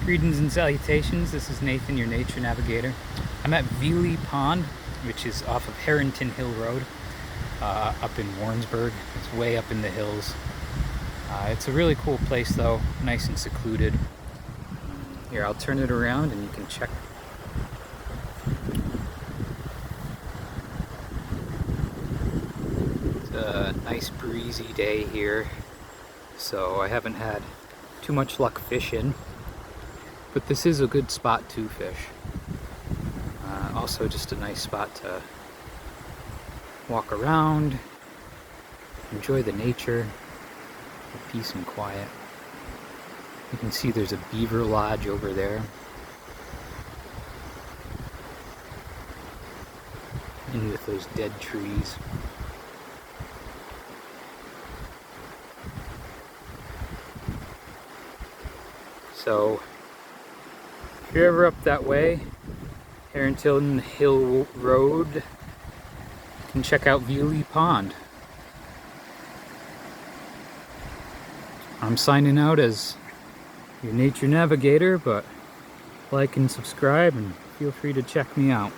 Greetings and salutations, this is Nathan, your nature navigator. I'm at Viele Pond, which is off of Harrington Hill Road, up in Warrensburg. It's way up in the hills. It's a really cool place though, nice and secluded. Here, I'll turn it around and you can check. It's a nice breezy day here, so I haven't had too much luck fishing. But this is a good spot to fish. Also just a nice spot to walk around, enjoy the nature, with peace and quiet. You can see there's a beaver lodge over there. In with those dead trees. So, if you're ever up that way, Harrington Hill Road, you can check out Viele Pond. I'm signing out as your nature navigator, but like and subscribe and feel free to check me out.